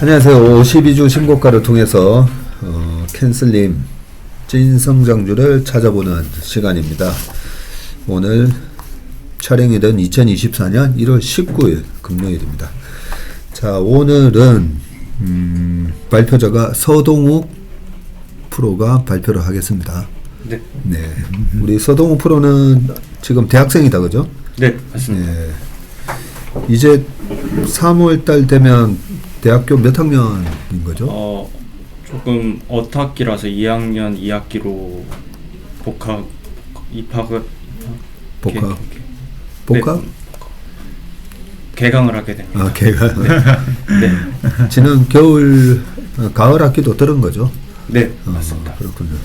안녕하세요. 52주 신고가를 통해서 캔슬림 찐성장주를 찾아보는 시간입니다. 오늘 촬영일은 2024년 1월 19일 금요일입니다. 자, 오늘은 발표자가 서동욱 프로가 발표를 하겠습니다. 네. 네. 우리 서동욱 프로는 지금 대학생이다, 그죠? 네, 맞습니다. 네. 이제 3월달 되면 대학교 몇 학년인 거죠? 조금 어학기라서 2학년 2학기로 입학을 복학? 네, 개강을 하게 됩니다. 아, 개강. 네. 지난 가을 학기도 들은 거죠? 네, 맞습니다. 그렇군요.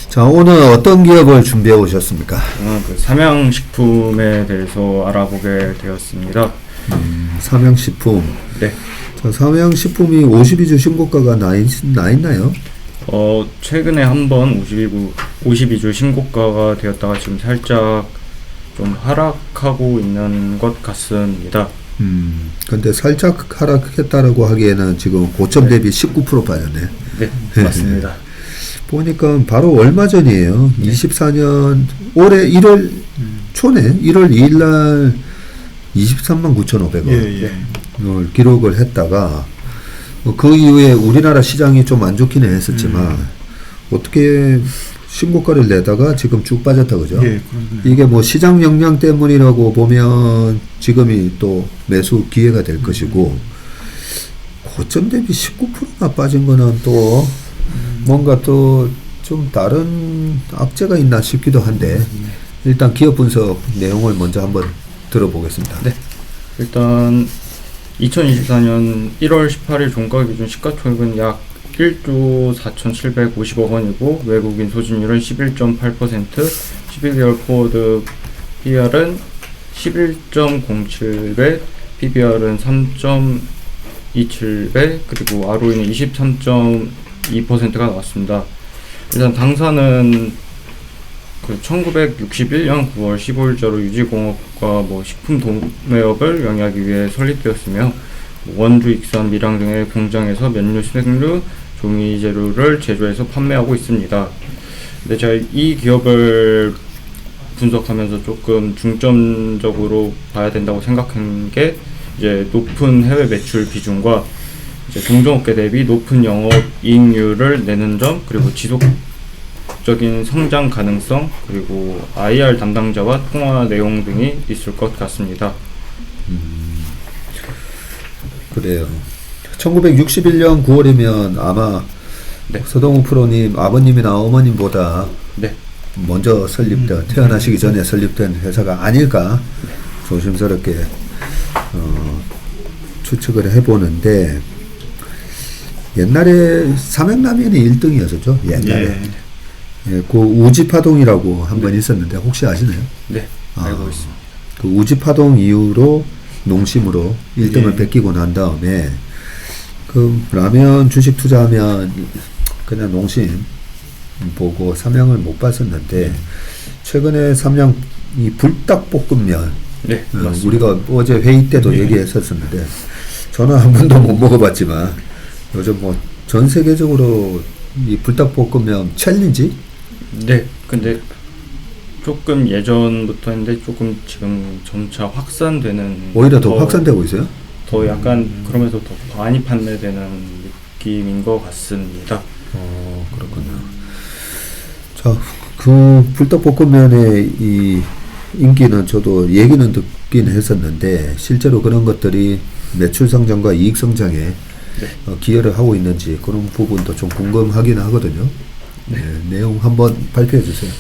자, 오늘 어떤 기업을 준비해 오셨습니까? 그 삼양식품에 대해서 알아보게 되었습니다. 삼양식품. 네. 자, 삼양식품이 52주 신고가가 나 있나요? 최근에 한번 52주 신고가가 되었다가 지금 살짝 좀 하락하고 있는 것 같습니다. 근데 살짝 하락했다라고 하기에는 지금 고점 대비 19% 빠졌네. 네, 맞습니다. 보니까 바로 얼마 전이에요. 네. 24년 올해 1월 초네. 1월 2일 날 23만 9,500원 기록을 했다가 그 이후에 우리나라 시장이 좀 안 좋기는 했었지만 어떻게 신고가를 내다가 지금 쭉 빠졌다, 그죠? 예, 이게 뭐 시장 영향 때문이라고 보면 지금이 또 매수 기회가 될 것이고 고점 대비 19%가 빠진 거는 또 뭔가 또 좀 다른 악재가 있나 싶기도 한데 일단 기업 분석 내용을 먼저 한번 들어보겠습니다. 네. 일단 2024년 1월 18일 종가 기준 시가총액은 약 1조 4,750억 원이고 외국인 소진율은 11.8%, 12개월 포워드 PR은 11.07배, PBR은 3.27배, 그리고 ROE는 23.2%가 나왔습니다. 일단 당사는 그 1961년 9월 15일자로 유지공업과 식품 도매업을 영위하기 위해 설립되었으며 원주, 익산, 밀양 등의 공장에서 면류, 생류, 종이 재료를 제조해서 판매하고 있습니다. 근데 제가 이 기업을 분석하면서 조금 중점적으로 봐야 된다고 생각한 게 이제 높은 해외 매출 비중과 이제 동종업계 대비 높은 영업 이익률을 내는 점, 그리고 지속적인 성장 가능성, 그리고 IR 담당자와 통화 내용 등이 있을 것 같습니다. 그래요. 1961년 9월이면 아마 네. 서동욱 프로님 아버님이나 어머님보다 네. 먼저 설립된 태어나시기 전에 설립된 회사가 아닐까 조심스럽게 추측을 해보는데 옛날에 삼양라면이 1등이었었죠. 옛날에. 예, 그 우지파동이라고 한 번 있었는데 혹시 아시나요? 네, 알고 있습니다. 그 우지파동 이후로 농심으로 1등을 뺏기고 난 다음에 그 라면 주식 투자하면 그냥 농심 보고 삼양을 못 봤었는데 최근에 삼양 이 불닭볶음면 네, 우리가 어제 회의 때도 얘기했었는데 저는 한 번도 못 먹어봤지만 요즘 뭐 전 세계적으로 이 불닭볶음면 챌린지? 네, 근데 조금 예전부터 했는데 조금 지금 점차 확산되는, 오히려 더 확산되고 있어요? 더 약간 그러면서 더 많이 판매되는 느낌인 것 같습니다. 그렇군요. 자, 그 불닭볶음면의 이 인기는 저도 얘기는 듣긴 했었는데 실제로 그런 것들이 매출 성장과 이익 성장에 기여를 하고 있는지 그런 부분도 좀 궁금하긴 하거든요. 네, 내용 한번 발표해 주세요.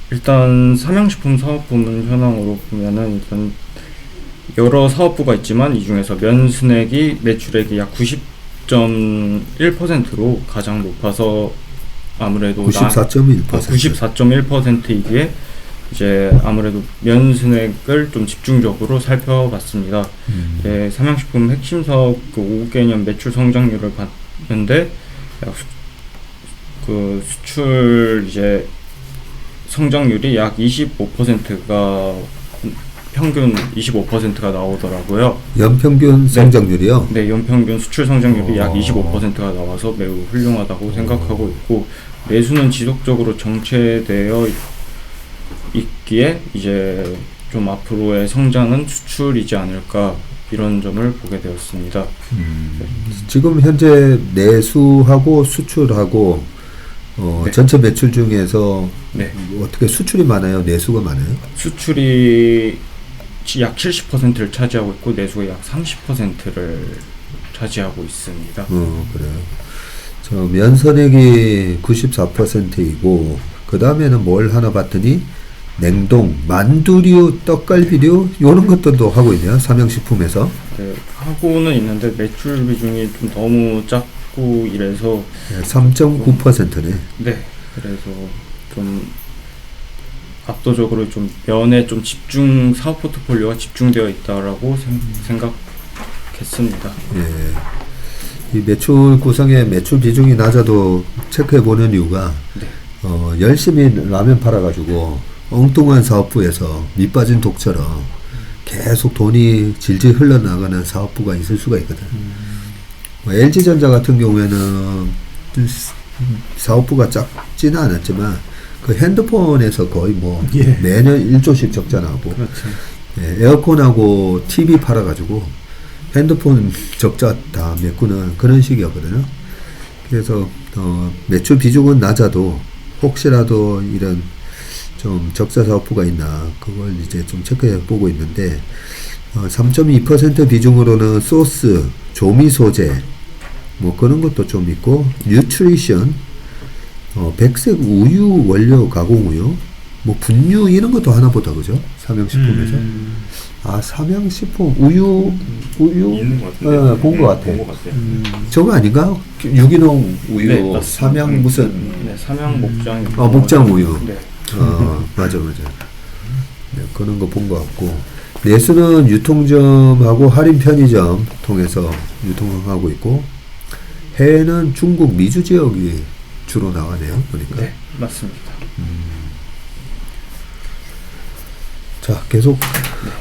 일단 삼양식품 사업부문 현황으로 보면은 일단 여러 사업부가 있지만 이 중에서 면스낵이 매출액이 약 90.1%로 가장 높아서 아무래도 94.1%. 94.1%이기에 이제 아무래도 면스낵을 좀 집중적으로 살펴봤습니다. 삼양식품 핵심 사업 그 5개년 매출 성장률을 봤는데 그 수출 이제 성장률이 약 25%가 평균 25%가 나오더라고요. 연평균 성장률이요? 네, 연평균 수출 성장률이 약 25%가 나와서 매우 훌륭하다고 생각하고 있고, 내수는 지속적으로 정체되어 있기에 이제 좀 앞으로의 성장은 수출이지 않을까, 이런 점을 보게 되었습니다. 지금 현재 내수하고 수출하고 네. 전체 매출 중에서 네. 어떻게 수출이 많아요? 내수가 많아요? 수출이 약 70%를 차지하고 있고 내수가 약 30%를 차지하고 있습니다. 그래요. 저 면선액이 94%이고 그 다음에는 뭘 하나 봤더니 냉동, 만두류, 떡갈비류 이런 것들도 하고 있네요. 삼양식품에서. 네, 하고는 있는데 매출 비중이 좀 너무 작고 이래서 3.9%네. 네, 그래서 좀 압도적으로 좀 면에 좀 사업 포트폴리오가 집중되어 있다라고 생각했습니다. 예. 이 매출 구성의 매출 비중이 낮아도 체크해 보는 이유가 네. 열심히 라면 팔아가지고 엉뚱한 사업부에서 밑빠진 독처럼 계속 돈이 질질 흘러나가는 사업부가 있을 수가 있거든. LG전자 같은 경우에는 사업부가 작지는 않았지만 그 핸드폰에서 거의 뭐 매년 1조씩 적자나고 그렇죠. 예, 에어컨하고 TV 팔아가지고 핸드폰 적자 다 메꾸는 그런 식이었거든요. 그래서 매출 비중은 낮아도 혹시라도 이런 좀 적자 사업부가 있나 그걸 이제 좀 체크해 보고 있는데 3.2% 비중으로는 소스, 조미 소재 뭐 그런 것도 좀 있고 뉴트리션, 백색 우유 원료 가공 우유, 뭐 분유 이런 것도 하나 보다 그죠? 삼양식품에서. 아 삼양식품 우유 있는 것 같은데. 본 것 같아. 본 것 같아요. 저거 아닌가? 유기농 우유, 네, 맞습니다. 삼양 무슨 네, 삼양 목장. 목장 우유. 네. 맞아. 네, 그런 거 본 것 같고 내수는 유통점하고 할인 편의점 통해서 유통하고 있고 해외는 중국 미주 지역이 주로 나가네요. 보니까. 네, 맞습니다. 자, 계속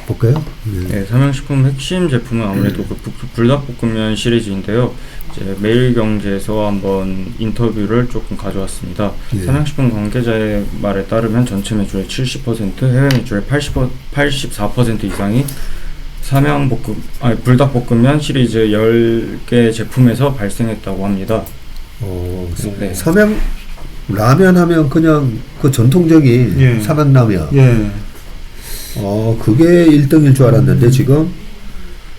볼까요? 네, 삼양식품 핵심 제품은 아무래도 그 불닭볶음면 시리즈인데요. 이제 매일경제에서 한번 인터뷰를 조금 가져왔습니다. 예. 삼양식품 관계자의 말에 따르면 전체 매출의 70%, 해외 매출의 84% 이상이 불닭볶음면 시리즈 10개 제품에서 발생했다고 합니다. 네. 삼양 라면 하면 그냥 그 전통적인 삼양라면. 예. 그게 1등일 줄 알았는데 지금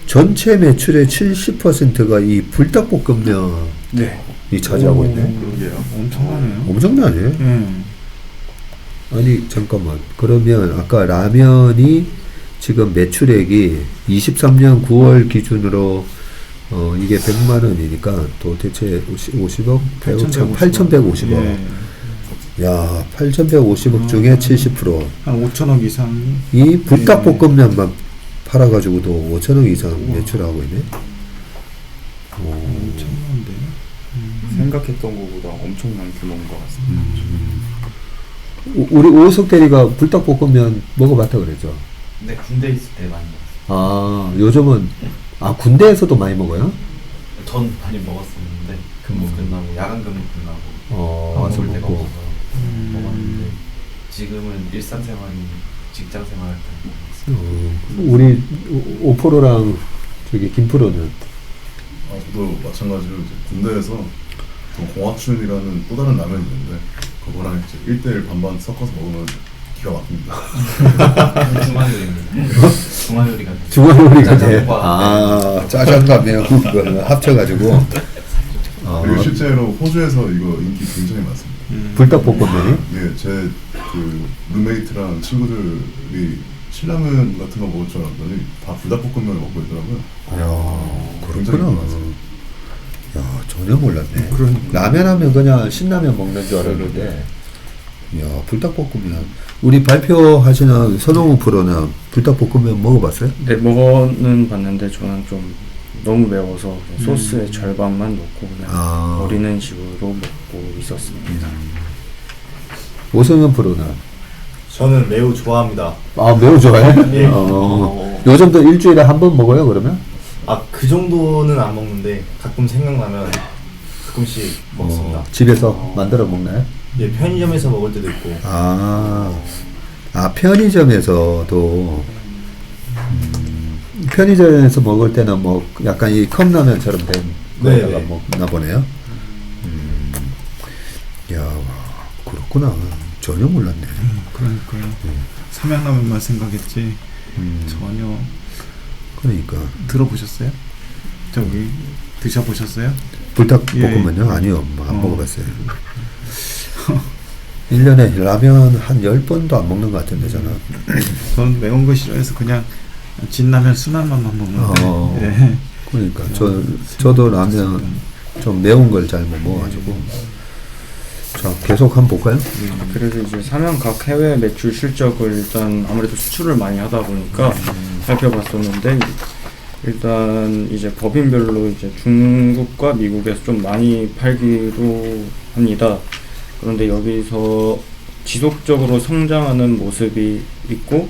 전체 매출의 70%가 이 불닭볶음면이 네. 차지하고 있네. 그러게요. 엄청나네요. 엄청나네. 예. 아니 잠깐만. 그러면 아까 라면이 지금 매출액이 23년 9월 기준으로 이게 100만 원이니까 도대체 50억? 8,150억. 예. 야, 8,150억 중에 70%. 한 5천억 이상이. 이 불닭볶음면만 팔아가지고도 5천억 이상 매출하고 있네. 엄청난데. 생각했던 것보다 엄청난 규모인 것 같습니다. 우리 오석 대리가 불닭볶음면 먹어봤다 그랬죠? 네, 군대 있을 때 많이 먹었어요. 요즘은 군대에서도 많이 먹어요? 전 많이 먹었었는데 근무 끝나고 야간 근무 끝나고 밥 와서 먹을 데가 먹고. 없어서 먹었는데 지금은 일상생활이 직장생활 할 때 먹었어요. 우리 오프로랑 저기 김프로는 저도 마찬가지로 이제 군대에서 공화춘이라는 또 다른 라면이 있는데 그거랑 이제 1대1 반반 섞어서 먹으면 기가 막힙니다. 중화 요리입니다. 중화 요리가 중화 요리가 돼. 짜장과 짜장과 매운 거를 합쳐가지고 그리고 실제로 호주에서 이거 인기 굉장히 많습니다. 불닭볶음면이? 예, 제 그 룸메이트랑 친구들이 신라면 같은 거 먹을 줄 알았더니 다 불닭볶음면을 먹고 있더라고요. 야, 굉장히 그렇구나. 많았어요. 야, 전혀 몰랐네. 그러니까. 라면 하면 그냥 신라면 먹는 줄 알았는데, 야, 불닭볶음면. 우리 발표하시는 선홍우 프로는 불닭볶음면 먹어봤어요? 네, 먹어는 봤는데 저는 좀 너무 매워서 소스의 절반만 넣고 그냥 버리는 식으로 먹고 있었습니다. 오성현 프로는? 저는 매우 좋아합니다. 아, 매우 좋아해? 예. 요즘도 일주일에 한 번 먹어요, 그러면? 그 정도는 안 먹는데 가끔 생각나면 가끔씩 먹습니다. 집에서 만들어 먹나요? 예, 편의점에서 먹을 때도 있고. 편의점에서도 편의점에서 먹을 때는 뭐 약간 이 컵라면처럼 된 거에다가 네. 먹나 보네요. 야, 그렇구나. 전혀 몰랐네. 그러니까요. 삼양라면만 생각했지 전혀. 그러니까 들어보셨어요? 저기 드셔보셨어요? 불닭볶음면요? 아니요, 안 어. 먹어봤어요. 1년에 라면 한 10번도 안 먹는 것 같은데 저는. 저는 매운 거 싫어해서 그냥 진라면 순한맛만 먹는데. 예. 그러니까 저도 라면 좀 매운 걸 잘 못 먹어가지고. 자, 계속 한번 볼까요? 그래서 이제 삼양 각 해외 매출 실적을 일단 아무래도 수출을 많이 하다 보니까 살펴봤었는데, 일단 이제 법인별로 이제 중국과 미국에서 좀 많이 팔기도 합니다. 그런데 여기서 지속적으로 성장하는 모습이 있고,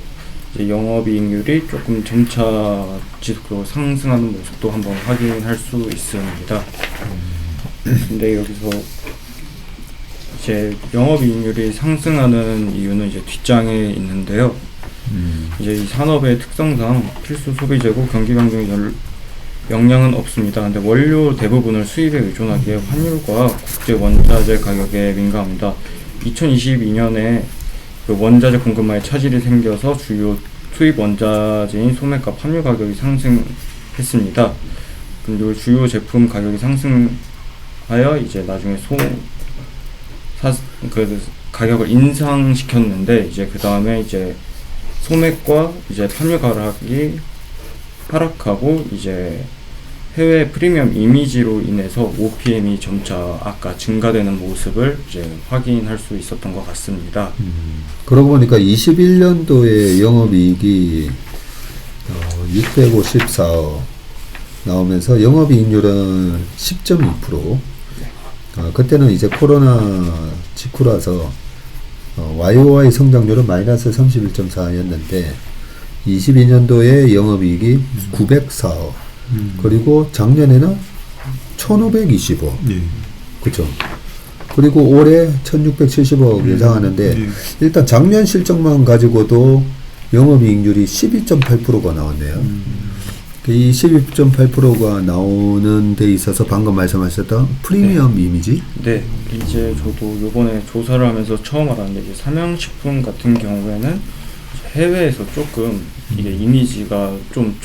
이제 영업이익률이 조금 점차 지속적으로 상승하는 모습도 한번 확인할 수 있습니다. 근데 여기서 이제 영업이익률이 상승하는 이유는 이제 뒷장에 있는데요. 이제 이 산업의 특성상 필수 소비재고 경기 변경 영향은 없습니다. 근데 원료 대부분을 수입에 의존하기에 환율과 국제 원자재 가격에 민감합니다. 2022년에 그 원자재 공급망에 차질이 생겨서 주요 수입 원자재인 소매값 환율 가격이 상승했습니다. 그리고 주요 제품 가격이 상승하여 이제 나중에 그 가격을 인상시켰는데, 이제 그 다음에 이제 소매과 이제 판매 가격이 하락하고 이제 해외 프리미엄 이미지로 인해서 OPM이 점차 아까 증가되는 모습을 이제 확인할 수 있었던 것 같습니다. 그러고 보니까 21년도에 영업이익이 654억 나오면서 영업이익률은 10.2%. 그때는 이제 코로나 직후라서 YOY 성장률은 마이너스 31.4였는데 22년도에 영업이익이 904억 그리고 작년에는 1520억 예. 그렇죠. 그리고 올해 1670억 예상하는데 일단 작년 실적만 가지고도 영업이익률이 12.8%가 나왔네요. 이 12.8%가 나오는 데 있어서 방금 말씀하셨던 프리미엄 이미지? 네, 이제 저도 요번에 조사를 하면서 처음 알았는데, 이제 삼양식품 같은 경우에는 해외에서 조금 이게 이미지가 좀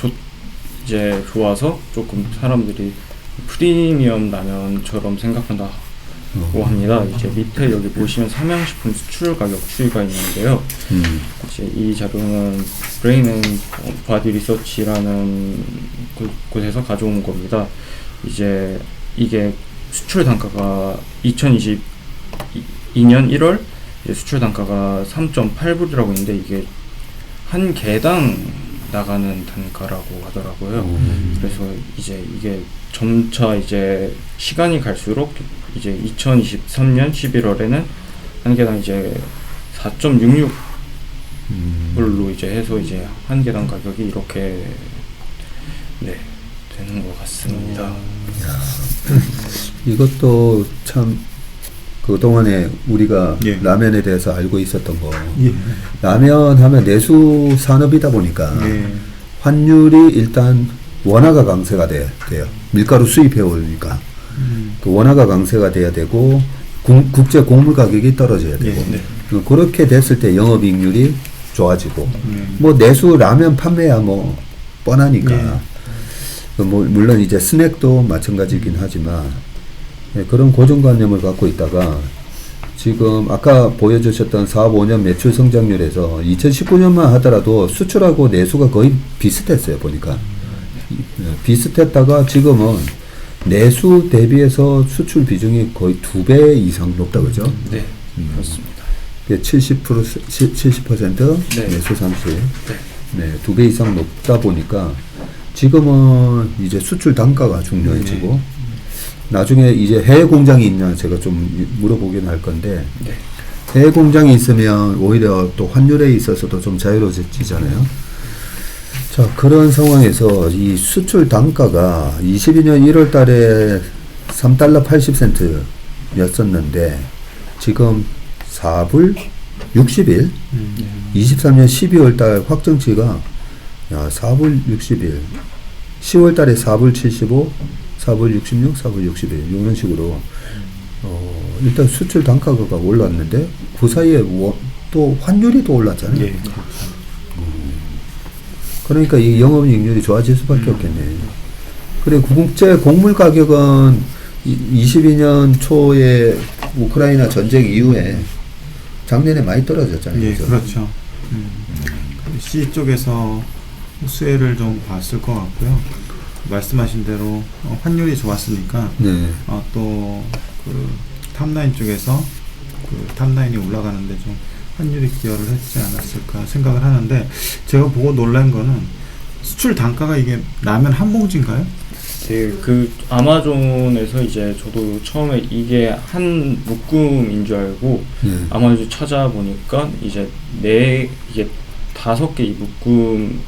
이제 좋아서 조금 사람들이 프리미엄 라면처럼 생각한다고 합니다. 이제 밑에 여기 보시면 삼양식품 수출 가격 추이가 있는데요. 이제 이 자료는 브레인 앤 바디 리서치라는 곳에서 가져온 겁니다. 이제 이게 수출 단가가 2022년 1월 수출 단가가 3.8불이라고 있는데, 이게 한 개당 나가는 단가라고 하더라고요. 그래서 이제 이게 점차 이제 시간이 갈수록 이제 2023년 11월에는 한 개당 이제 4.66 불로 이제 해서 이제 한 개당 가격이 이렇게 되는 것 같습니다. 이것도 참 그동안에 우리가 예. 라면에 대해서 알고 있었던 거. 예. 라면 하면 내수 산업이다 보니까 예. 환율이 일단 원화가 강세가 돼요. 밀가루 수입해 오니까 그 원화가 강세가 돼야 되고 국제 곡물 가격이 떨어져야 되고 그렇게 됐을 때 영업이익률이 좋아지고 뭐 내수 라면 판매야 뭐 뻔하니까 뭐 물론 이제 스낵도 마찬가지긴 하지만 그런 고정관념을 갖고 있다가 지금 아까 보여주셨던 4, 5년 매출 성장률에서 2019년만 하더라도 수출하고 내수가 거의 비슷했어요. 보니까 비슷했다가 지금은 내수 대비해서 수출 비중이 거의 2배 이상 높다 그죠? 네, 그렇습니다. 70% 네. 내수 30. 네, 2배 이상 높다 보니까 지금은 이제 수출 단가가 중요해지고 나중에 이제 해외 공장이 있냐 제가 좀 물어보긴 할 건데 해외 공장이 있으면 오히려 또 환율에 있어서도 좀 자유로워지잖아요. 자, 그런 상황에서 이 수출 단가가 22년 1월 달에 3달러 80센트였었는데 지금 4불 60일 23년 12월 달 확정치가 4불 60일 10월 달에 4불 75 4불 66 4불 61 이런 식으로 일단 수출 단가가 올랐는데 그 사이에 또 환율이 또 올랐잖아요. 예. 그러니까 이 영업이익률이 좋아질 수밖에 없겠네. 그리고 국제 곡물 가격은 22년 초에 우크라이나 전쟁 이후에 작년에 많이 떨어졌잖아요. 예, 그죠? 그렇죠. C 쪽에서 수혜를 좀 봤을 것 같고요. 말씀하신 대로 환율이 좋았으니까 네. 또 그 탑라인 쪽에서 그 탑라인이 올라가는데 좀 환율이 기여를 했지 않았을까 생각을 하는데 제가 보고 놀란 거는 수출 단가가 이게 라면 한 봉지인가요? 그 아마존에서 이제 저도 처음에 이게 한 묶음인 줄 알고 네. 아마존 찾아보니까 이제 이게 5개 이 묶음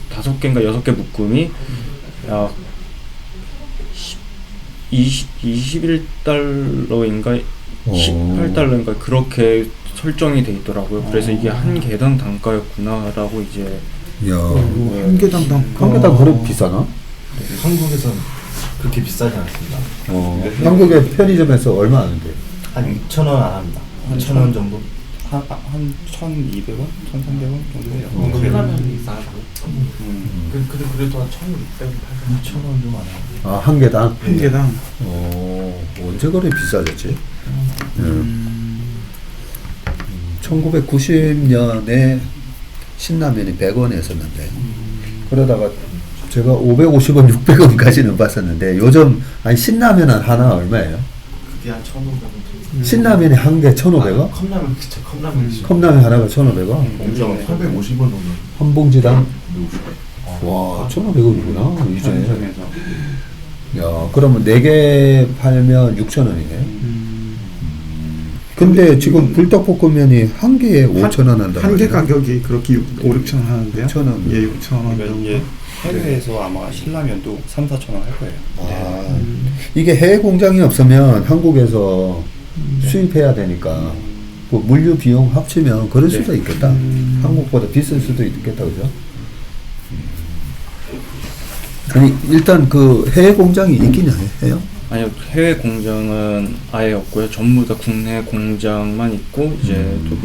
5개인가 6개 묶음이 약 21달러인가 18달러인가 그렇게 설정이 돼 있더라고요. 그래서 이게 한 개당 단가였구나라고 이제 야, 한 개당 단가. 한 개당 그렇게 비싸나? 한국에선 그렇게 비싸지 않습니다. 한국의 편의점에서 얼마 하는데? 한 2,000원 안 합니다. 한 1,000원 정도? 한 1,200원? 1,300원 정도 해요. 컵라면이 싸고. 그래도 한 1,600원, 2,000원 좀 안 해요. 한 개당? 한 개당. 언제 그래 비싸졌지? 1990년에 신라면이 100원이었었는데 그러다가 제가 550원, 600원까지는 봤었는데 요즘 신라면 하나 얼마예요? 그게 한 1,500원. 신라면이 한 개 1,500원? 컵라면 그쵸, 컵라면. 컵라면 하나가 1,500원? 봉지가 850원 정도. 한 봉지당? 150원. 와, 1,500원이구나. 이제. 편의점에서. 야, 그러면 4개 팔면 6,000원이네. 근데 지금 불닭볶음면이 한 개에 5,000원 한다. 한 개 가격이 그렇게 5, 6천 원 하는데요? 6,000원. 예, 6천 원 그러니까 정도. 이게 해외에서 아마 신라면도 3, 4천 원 할 거예요. 이게 해외 공장이 없으면 한국에서 수입해야 되니까 뭐 물류 비용 합치면 그럴 수도 있겠다. 한국보다 비쌀 수도 있겠다, 그죠? 아니 일단 그 해외 공장이 있긴 해요? 아니요, 해외 공장은 아예 없고요. 전부 다 국내 공장만 있고 이제 또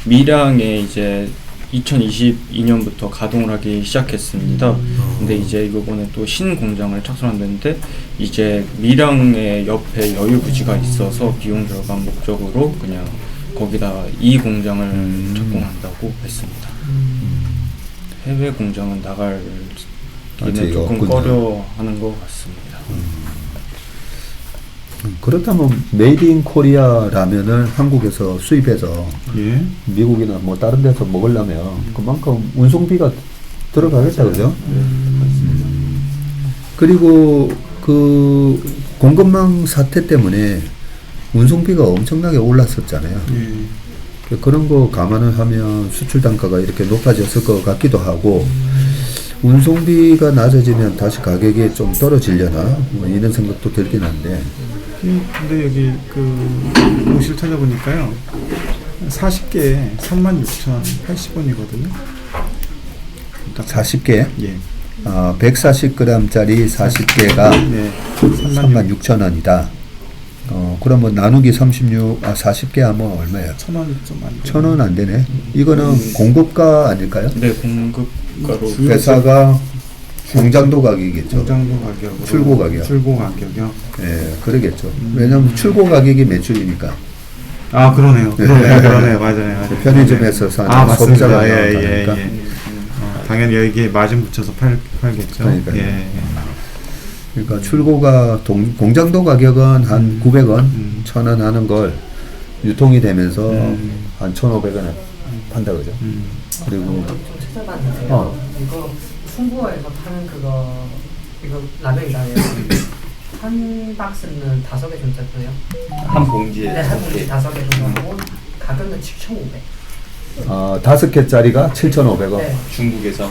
밀양에 이제 2022년부터 가동을 하기 시작했습니다. 근데 이제 이번에 또 신공장을 착수한다는데 이제 밀양의 옆에 여유부지가 있어서 비용 절감 목적으로 그냥 거기다 이 공장을 착공한다고 했습니다. 해외 공장은 나갈 기는 조금 없군요. 꺼려하는 것 같습니다. 그렇다면 메이드 인 코리아 라면을 한국에서 수입해서 예. 미국이나 뭐 다른 데서 먹으려면 그만큼 운송비가 들어가겠다, 그죠? 그리고 그 공급망 사태 때문에 운송비가 엄청나게 올랐었잖아요. 예. 그런 거 감안을 하면 수출 단가가 이렇게 높아졌을 것 같기도 하고 운송비가 낮아지면 다시 가격이 좀 떨어지려나 뭐 이런 생각도 들긴 한데. 근데 여기 그 공시를 찾아보니까요 40개에 36,080원이거든요. 40개? 예. 140g짜리 40개가 네. 36,000원이다. 그러면 나누기 40개 하면 얼마예요? 1,000원 좀 안. 1,000원 안 되네. 이거는 공급가 아닐까요? 네, 공급가로 회사가 공장도 가격이겠죠. 공장도 가격으로. 출고 가격. 출고 가격이요. 예, 그러겠죠. 왜냐면 출고 가격이 매출이니까. 아 그러네요. 그러네요. 맞아요. 편의점에서 사는 맞습니다. 소비자가 예, 나오니까. 당연히 여기에 마진 붙여서 팔겠죠. 그러니까요. 예. 그러니까 출고가 공장도 가격은 한 900원, 1,000원 하는 걸 유통이 되면서 한 1,500원에 판다 그죠? 그리고 찾아봤는데요. 이거 충북에서 파는 이거 라면이라면 한 박스는 5개 정도 돼요. 한 봉지에 네, 한 봉지 5개 정도 하고 가격은 7,500. 5개짜리가 7,500원. 네. 중국에서.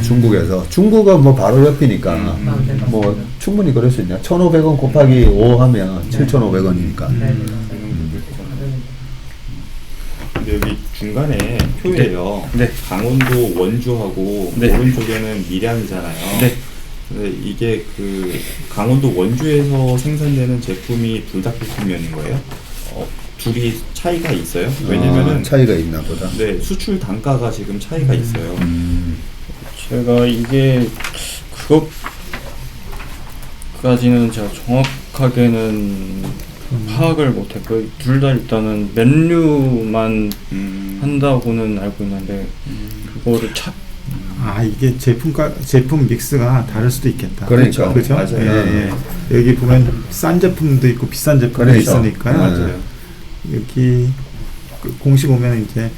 중국에서. 중국은 뭐 바로 옆이니까 네, 뭐 맞습니다. 충분히 그럴 수 있냐. 1,500원 곱하기 5 하면 7,500원이니까. 네. 근데 여기 중간에 표에요. 네. 강원도 원주하고 네. 오른쪽에는 밀양이잖아요. 네. 근데 이게 그 강원도 원주에서 생산되는 제품이 불닭볶음면인 거예요? 둘이 차이가 있어요? 왜냐면은 차이가 있나 보다. 네, 수출 단가가 지금 차이가 있어요. 제가 이게 그것까지는 제가 정확하게는 파악을 못했고요. 둘 다 일단은 맨류만 한다고는 알고 있는데 그거를 이게 제품 믹스가 다를 수도 있겠다. 그러니까. 그렇죠? 맞아요. 예. 여기 보면 싼 제품도 있고 비싼 제품도 그러니까. 있으니까요. 맞아요. 여기 그 공시 보면 이제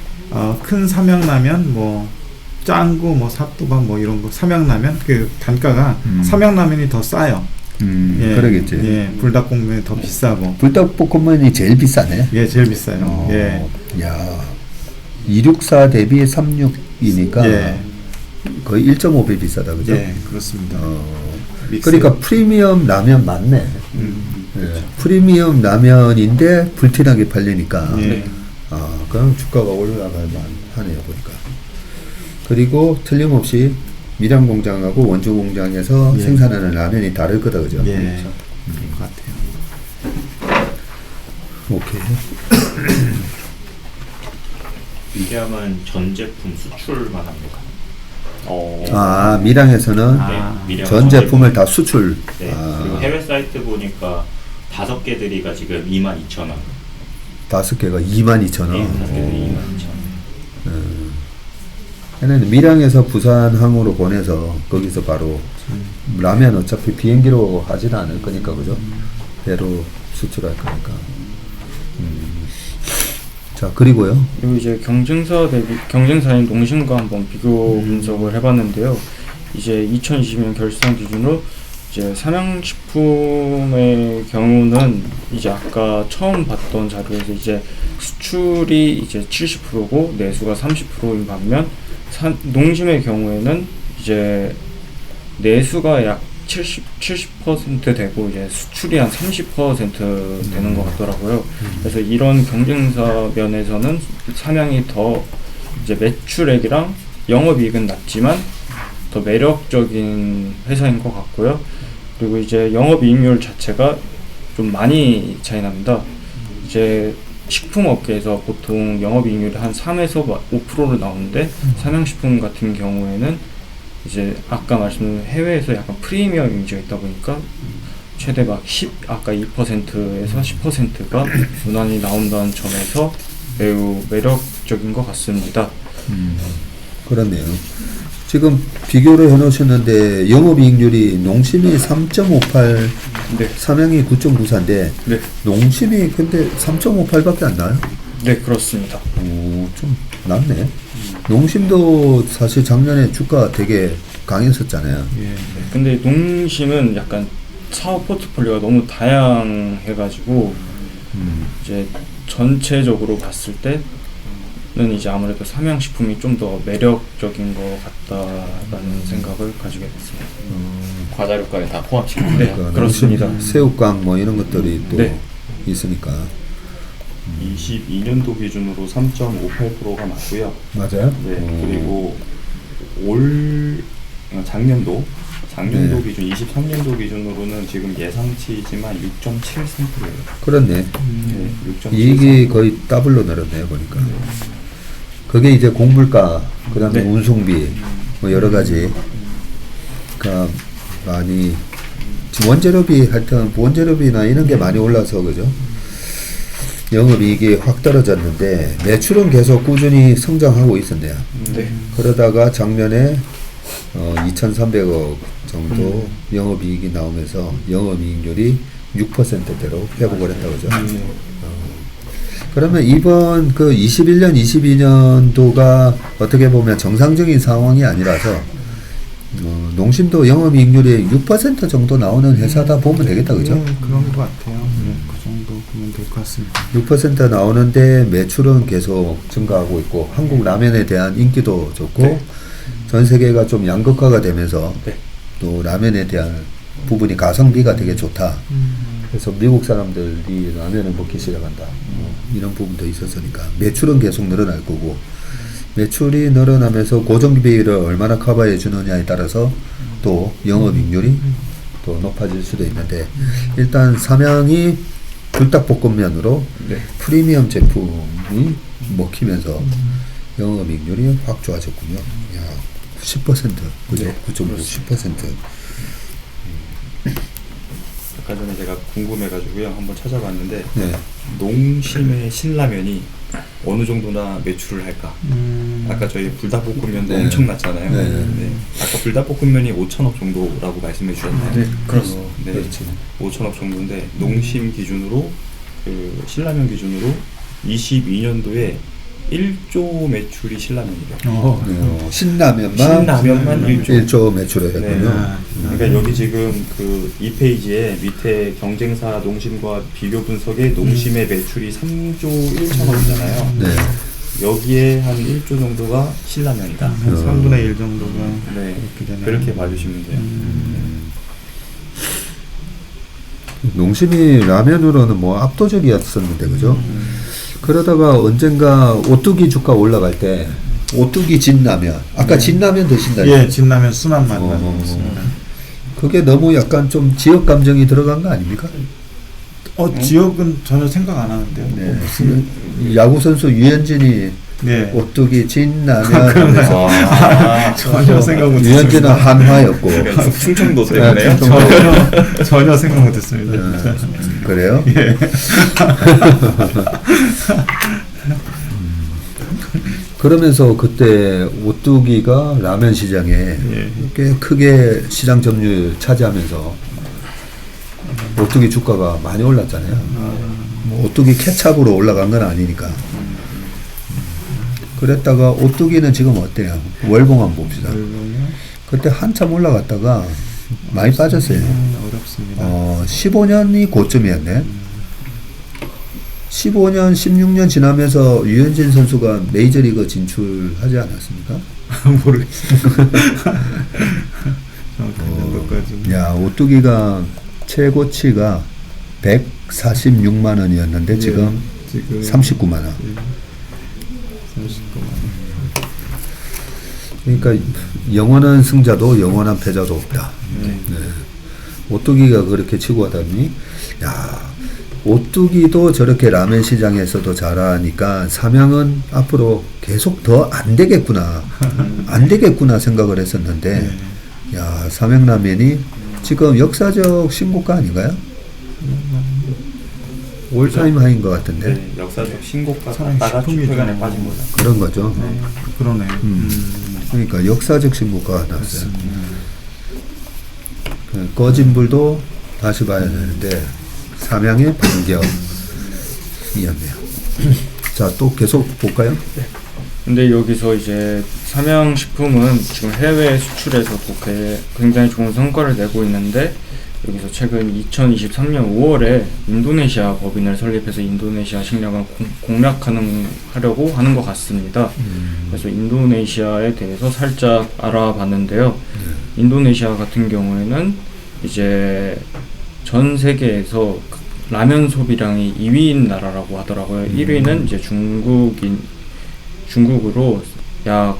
큰 삼양라면 뭐 짱구 뭐 삿도밥 뭐 이런 거 삼양라면 그 단가가 삼양라면이 더 싸요. 그러겠지. 예, 불닭볶음면이 더 비싸고. 불닭볶음면이 제일 비싸네. 예, 제일 비싸요. 예. 야, 264 대비 36이니까 예. 거의 1.5배 비싸다, 그죠? 예, 그렇습니다. 믹스. 그러니까 프리미엄 라면 맞네. 그렇죠. 프리미엄 라면인데 불티나게 팔리니까. 예. 그럼 주가가 올라갈 만하네요, 보니까. 그리고 틀림없이 밀양 공장하고 원주 공장에서 예. 생산하는 라면이 다를 거다, 그죠? 예. 그럴 것 같아요. 오케이. 밀양은 전 제품 수출만 합니다. 밀양에서는 밀양 전 제품을 다 수출. 네. 그리고 해외 사이트 보니까 5개들이가 지금 22,000원. 5개가 22,000원. 네, 5개들이 22,000원. 얘는 밀양에서 부산항으로 보내서 거기서 바로 라면 어차피 비행기로 하지는 않을 거니까, 그죠? 배로 수출할 거니까. 자, 그리고요. 그리고 이제 경쟁사인 농심과 한번 비교 분석을 해봤는데요. 이제 2020년 결산 기준으로 이제 삼양식품의 경우는 이제 아까 처음 봤던 자료에서 이제 수출이 이제 70%고 내수가 30%인 반면 농심의 경우에는 이제 내수가 약 70% 되고 이제 수출이 한 30% 되는 것 같더라고요. 그래서 이런 경쟁사 면에서는 삼양이 더 이제 매출액이랑 영업이익은 낮지만 더 매력적인 회사인 것 같고요. 그리고 이제 영업이익률 자체가 좀 많이 차이 납니다. 이제 식품업계에서 보통 영업이익률이 한 3에서 5%로 나오는데 삼양식품 같은 경우에는 이제 아까 말씀드린 해외에서 약간 프리미엄 이미지가 있다 보니까 최대 막 10, 아까 2%에서 10%가 무난히 나온다는 점에서 매우 매력적인 것 같습니다. 그렇네요. 지금 비교를 해놓으셨는데 영업이익률이 농심이 3.58, 네. 삼양이 9.94인데 네. 농심이 근데 3.58밖에 안 나요? 네, 그렇습니다. 좀 낮네. 농심도 사실 작년에 주가 되게 강했었잖아요. 예. 근데 농심은 약간 사업 포트폴리오가 너무 다양해가지고 이제 전체적으로 봤을 때는 이제 아무래도 삼양식품이 좀 더 매력적인 것 같다라는 생각을 가지게 됐습니다. 과자료까지 다 포함시키면 네, 그러니까 그렇습니다. 농심, 새우깡 뭐 이런 것들이 또 네. 있으니까. 22년도 기준으로 3.58%가 맞고요. 맞아요? 네. 그리고 작년도 네. 기준 23년도 기준으로는 지금 예상치지만 6.73%예요. 그렇네. 네, 6.73%. 이익이 거의 더블로 늘었네요, 보니까. 그게 이제 공물가, 그 다음에 네. 운송비, 뭐 여러 가지가 많이, 지금 원재료비, 하여튼 원재료비나 이런 게 많이 올라서, 그죠? 영업이익이 확 떨어졌는데, 매출은 계속 꾸준히 성장하고 있었네요. 네. 그러다가 작년에 2,300억 정도 영업이익이 나오면서 영업이익률이 6%대로 회복을 했다고 그러죠. 그러면 이번 그 21년, 22년도가 어떻게 보면 정상적인 상황이 아니라서 농심도 영업이익률이 6% 정도 나오는 회사다 보면 되겠다, 그죠? 예, 그런 것 같아요. 그 정도 보면 될 것 맞습니다. 6% 나오는데 매출은 계속 증가하고 있고 한국 라면에 대한 인기도 좋고 전 세계가 좀 양극화가 되면서 또 라면에 대한 부분이 가성비가 되게 좋다. 그래서 미국 사람들이 라면을 먹기 시작한다. 이런 부분도 있었으니까 매출은 계속 늘어날 거고 매출이 늘어나면서 고정비 비율을 얼마나 커버해 주느냐에 따라서 또 영업이익률이 또 높아질 수도 있는데 일단 삼양이 불닭볶음면으로 프리미엄 제품이 먹히면서 영업이익률이 확 좋아졌군요. 야, 10% 그죠? 9.9 10%. 아까 전에 제가 궁금해가지고요 한번 찾아봤는데 네. 농심의 신라면이 어느 정도나 매출을 할까? 아까 저희 불닭볶음면도 네. 엄청났잖아요. 네. 네. 아까 불닭볶음면이 5천억 정도라고 말씀해 주셨나요? 네, 그렇습니다. 네, 그렇지. 5천억 정도인데 농심 기준으로 그 신라면 기준으로 22년도에 1조 매출이 신라면이래요. 신라면만 1조 매출을 네. 했군요. 그러니까 여기 지금 그 이 페이지에 밑에 경쟁사 농심과 비교 분석에 농심의 매출이 3조 1천억이잖아요. 네. 여기에 한 1조 정도가 신라면이다. 한 3분의 1 정도가 네, 그렇게 되네요. 그렇게 봐주시면 돼요. 농심이 라면으로는 뭐 압도적이었었는데 그죠? 그러다가 언젠가 오뚜기 주가 올라갈 때 오뚜기 진라면 아까 진라면 드신다. 예, 진라면 순한 맛 어. 나습니다. 그게 너무 약간 좀 지역 감정이 들어간 거 아닙니까? 지역은 전혀 생각 안 하는데요. 네. 야구 선수 유현진이 네. 오뚜기 진라면 하면서 전혀 생각 못 유현진은 했습니다. 한화였고 충청도 네, 때문에요? 전혀 생각 못 했습니다. 그래요? 예. 그러면서 그때 오뚜기가 라면 시장에 꽤 크게 시장 점유율 차지하면서 오뚜기 주가가 많이 올랐잖아요. 뭐 오뚜기 케찹으로 올라간 건 아니니까. 그랬다가 오뚜기는 지금 어때요? 월봉 한번 봅시다. 그때 한참 올라갔다가 많이 빠졌어요. 어렵습니다. 15년이 고점이었네. 15년, 16년 지나면서 유현진 선수가 메이저리그 진출하지 않았습니까? 모르겠습니다. 정확한 것까지. 야, 오뚜기가 최고치가 146만 원이었는데 지금 39만 원. 39만 원. 그러니까 영원한 승자도 영원한 패자도 없다. 네. 오뚜기가 그렇게 치고 하다니, 야, 오뚜기도 저렇게 라면 시장에서도 잘하니까 삼양은 앞으로 계속 더 안 되겠구나, 안 되겠구나 생각을 했었는데, 야, 삼양라면이 지금 역사적 신고가 아닌가요? 올타임 하인 것 같은데. 네, 역사적 신고가 사람 갔다가 식품이죠. 최근에 빠진 거죠. 그런 거죠. 그러네. 그러니까 역사적 신고가 났어요. 꺼진 불도 다시 봐야 되는데 삼양의 반격이었네요. 자, 또 계속 볼까요? 근데 여기서 이제 삼양식품은 지금 해외 수출에서도 굉장히 좋은 성과를 내고 있는데 여기서 최근 2023년 5월에 인도네시아 법인을 설립해서 인도네시아 식량을 공략하려고 하는 것 같습니다. 그래서 인도네시아에 대해서 살짝 알아봤는데요. 인도네시아 같은 경우에는 이제 전 세계에서 라면 소비량이 2위인 나라라고 하더라고요. 1위는 이제 중국으로 약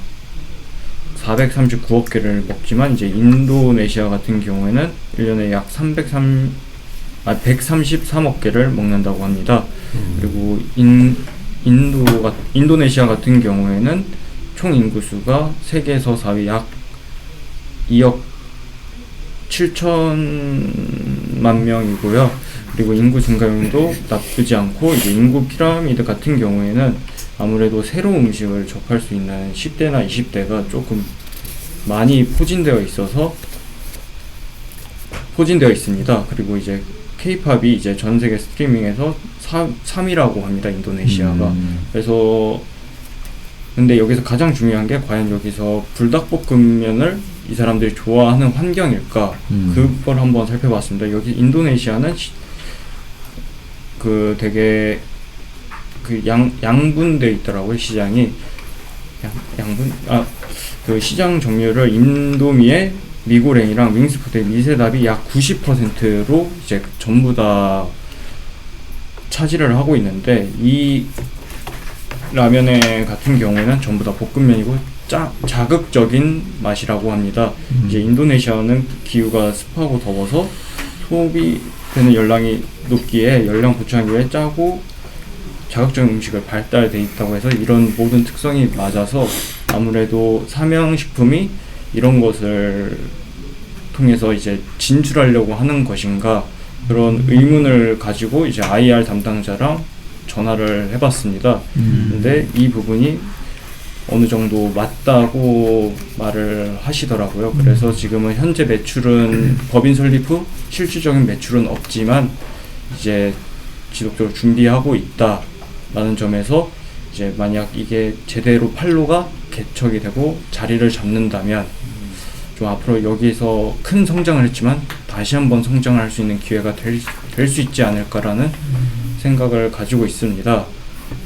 439억 개를 먹지만 이제 인도네시아 같은 경우에는 1년에 약 133억 개를 먹는다고 합니다. 그리고 인도네시아 같은 경우에는 총 인구수가 세계에서 4위 약 2억 7천만 명이고요. 그리고 인구 증가율도 나쁘지 않고 이제 인구 피라미드 같은 경우에는 아무래도 새로운 음식을 접할 수 있는 10대나 20대가 조금 많이 포진되어 있습니다. 그리고 이제 K-팝이 이제 전 세계 스트리밍에서 3위라고 합니다. 인도네시아가. 그래서 근데 여기서 가장 중요한 게 과연 여기서 불닭볶음면을 이 사람들이 좋아하는 환경일까? 그걸 한번 살펴봤습니다. 여기 인도네시아는 그 되게 그 양분돼 있더라고요. 시장이 양분 그 시장 점유율을 인도미의 미고랭이랑 윙스푸드의 미세답이 약 90%로 이제 전부 다 차지를 하고 있는데, 이 라면에 같은 경우에는 전부 다 볶음면이고 자극적인 맛이라고 합니다. 이제 인도네시아는 기후가 습하고 더워서 소비되는 열량이 높기에 열량 보충하기 위해 짜고 자극적인 음식을 발달돼 있다고 해서 이런 모든 특성이 맞아서 아무래도 삼양식품이 이런 것을 통해서 이제 진출하려고 하는 것인가, 그런 의문을 가지고 이제 IR 담당자랑 전화를 해봤습니다. 근데 이 부분이 어느 정도 맞다고 말을 하시더라고요. 그래서 지금은 현재 매출은 법인 설립 후 실질적인 매출은 없지만 이제 지속적으로 준비하고 있다라는 점에서, 이제 만약 이게 제대로 판로가 개척이 되고 자리를 잡는다면 좀 앞으로 여기서 큰 성장을 했지만 다시 한번 성장을 할 수 있는 기회가 될 수 있지 않을까라는 생각을 가지고 있습니다.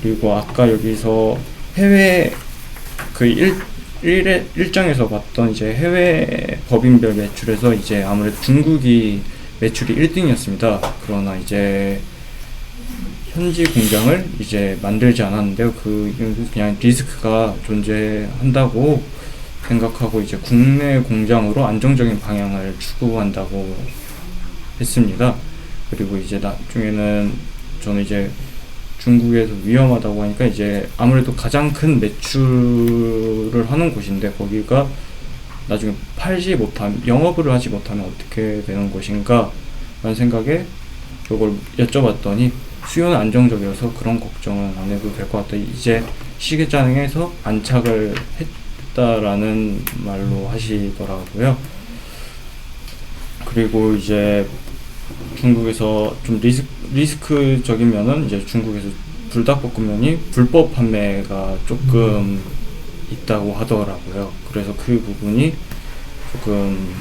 그리고 아까 여기서 해외 그 1장에서 봤던 이제 해외 법인별 매출에서 이제 아무래도 중국이 매출이 1등이었습니다. 그러나 이제 현지 공장을 이제 만들지 않았는데요. 그냥 리스크가 존재한다고 생각하고 이제 국내 공장으로 안정적인 방향을 추구한다고 했습니다. 그리고 이제 나중에는 저는 이제 중국에서 위험하다고 하니까 이제 아무래도 가장 큰 매출을 하는 곳인데, 거기가 나중에 영업을 하지 못하면 어떻게 되는 것인가 라는 생각에 이걸 여쭤봤더니 수요는 안정적이어서 그런 걱정은 안 해도 될 것 같다. 이제 시계장에서 안착을 했다라는 말로 하시더라고요. 그리고 이제 중국에서 좀 리스크적인 면은 이제 중국에서 불닭볶음면이 불법 판매가 조금 있다고 하더라고요. 그래서 그 부분이 조금